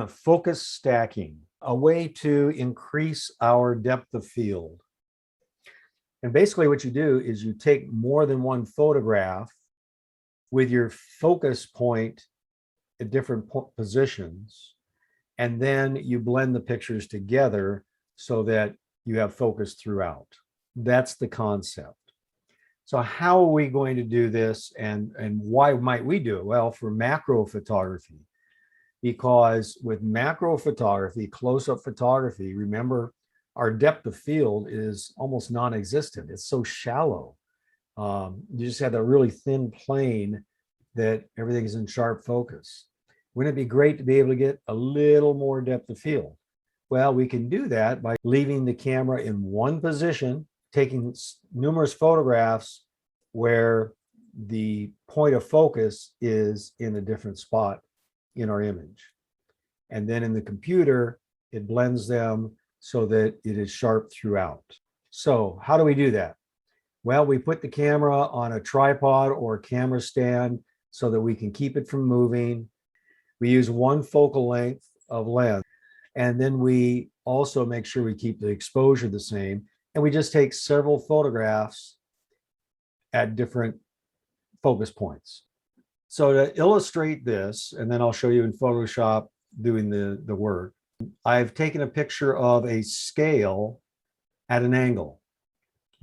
focus stacking, a way to increase our depth of field. And basically what you do is you take more than one photograph with your focus point at different positions, and then you blend the pictures together so that you have focus throughout. That's the concept. So how are we going to do this, and why might we do it? Well, for macro photography, because with macro photography, close-up photography, remember, our depth of field is almost non-existent. It's so shallow. You just have that really thin plane that everything's in sharp focus. Wouldn't it be great to be able to get a little more depth of field? Well, we can do that by leaving the camera in one position, taking numerous photographs where the point of focus is in a different spot in our image. And then in the computer, it blends them so that it is sharp throughout. So how do we do that? Well, we put the camera on a tripod or a camera stand so that we can keep it from moving. We use one focal length of lens, and then we also make sure we keep the exposure the same. And we just take several photographs at different focus points. So to illustrate this, and then I'll show you in Photoshop doing the work, I've taken a picture of a scale at an angle.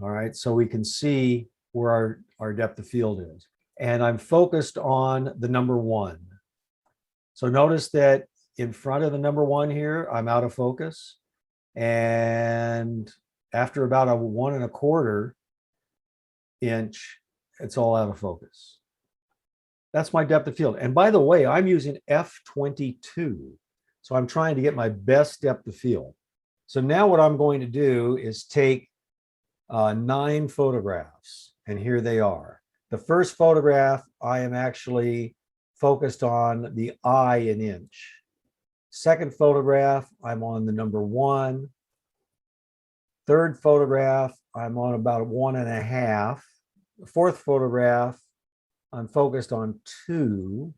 All right, so we can see where our depth of field is. And I'm focused on the number 1. So notice that in front of the number 1 here, I'm out of focus. And after about a 1¼ inch, it's all out of focus. That's my depth of field. And by the way, I'm using f/22. So I'm trying to get my best depth of field. So now what I'm going to do is take 9 photographs, and here they are. The first photograph, I am actually focused on the eye an inch. Second photograph, I'm on the number 1. Third photograph, I'm on about 1½. The fourth photograph, I'm focused on 2.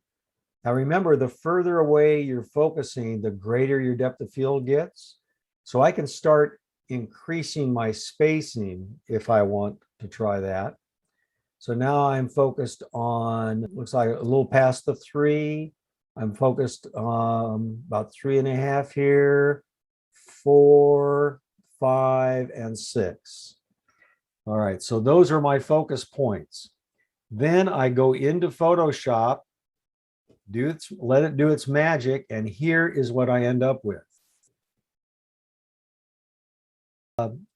Now remember, the further away you're focusing, the greater your depth of field gets. So I can start increasing my spacing if I want to try that. So now I'm focused on, looks like a little past the 3. I'm focused on about 3½ here, 4, 5, and 6. All right, so those are my focus points. Then I go into Photoshop, let it do its magic, and here is what I end up with.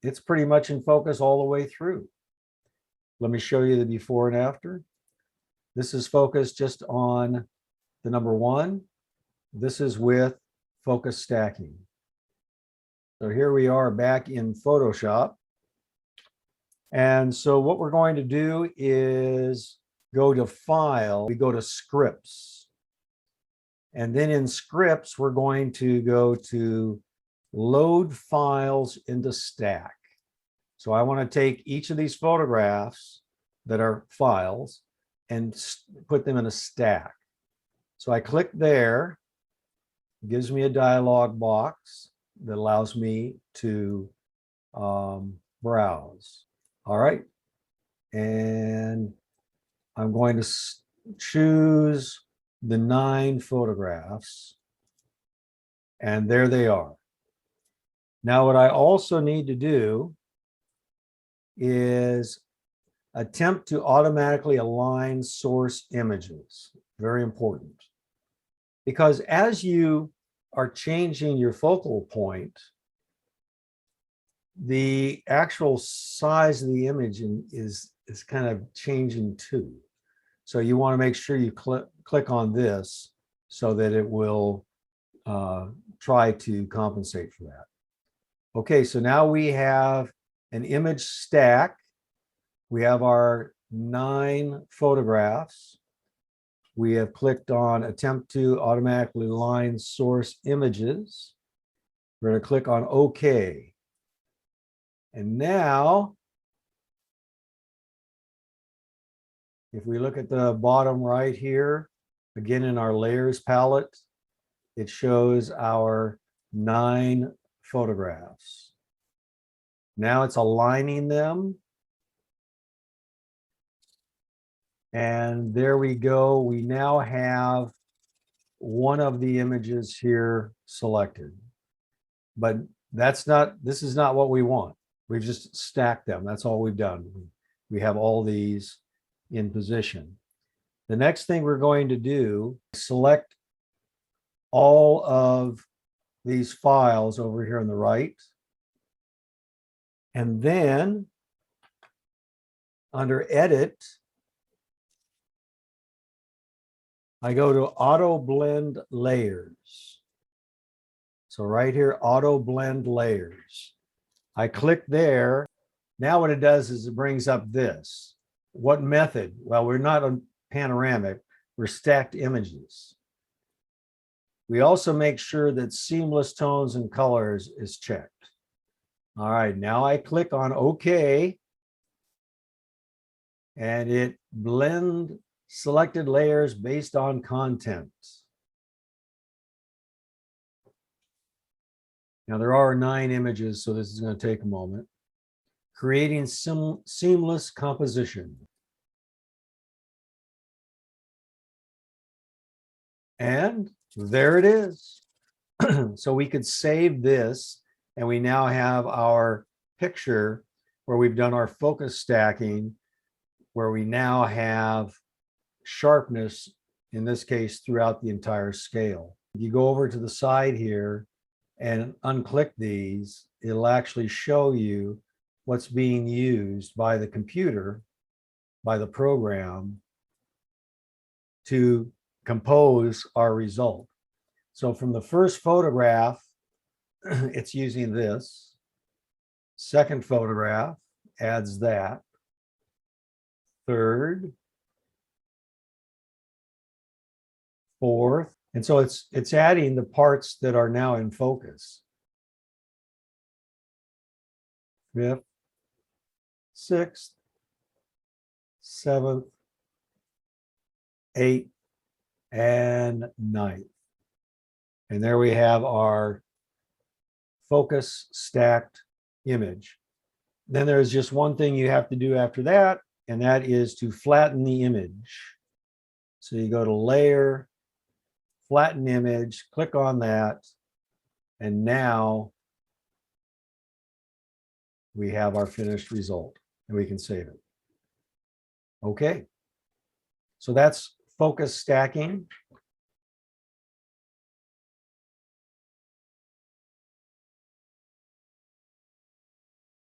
It's pretty much in focus all the way through. Let me show you the before and after. This is focused just on the number 1. This is with focus stacking. So here we are back in Photoshop. And so what we're going to do is go to File, we go to Scripts. And then in Scripts, we're going to go to Load Files into Stack. So I want to take each of these photographs that are files and put them in a stack. So I click there, it gives me a dialog box that allows me to browse. All right, and I'm going to choose the 9 photographs, and there they are. Now what I also need to do is attempt to automatically align source images. Very important. Because as you are changing your focal point, the actual size of the image is kind of changing too. So you want to make sure you click on this so that it will try to compensate for that. Okay, so now we have an image stack. We have our 9 photographs. We have clicked on attempt to automatically align source images. We're going to click on OK. And now, if we look at the bottom right here, again in our layers palette, it shows our 9 photographs. Now it's aligning them. And there we go. We now have one of the images here selected. But this is not what we want. We've just stacked them. That's all we've done. We have all these in position. The next thing we're going to do is select all of these files over here on the right. And then under Edit, I go to Auto Blend Layers. So right here, Auto Blend Layers. I click there. Now what it does is it brings up this. What method? Well, we're not on panoramic, we're stacked images. We also make sure that seamless tones and colors is checked. All right, now I click on OK, and it blend selected layers based on content. Now there are 9 images, so this is going to take a moment. Creating seamless composition. And there it is. So we could save this, and we now have our picture where we've done our focus stacking, where we now have sharpness, in this case, throughout the entire scale. If you go over to the side here and unclick these, it'll actually show you what's being used by the computer, by the program, to compose our result. So from the first photograph, it's using this. Second photograph adds that. Third, fourth, and so it's adding the parts that are now in focus. Fifth, sixth, seventh, eighth, and ninth. And there we have our focus stacked image. Then there's just one thing you have to do after that, and that is to flatten the image. So you go to Layer, Flatten Image, click on that, and now we have our finished result, and we can save it. Okay, so that's focus stacking.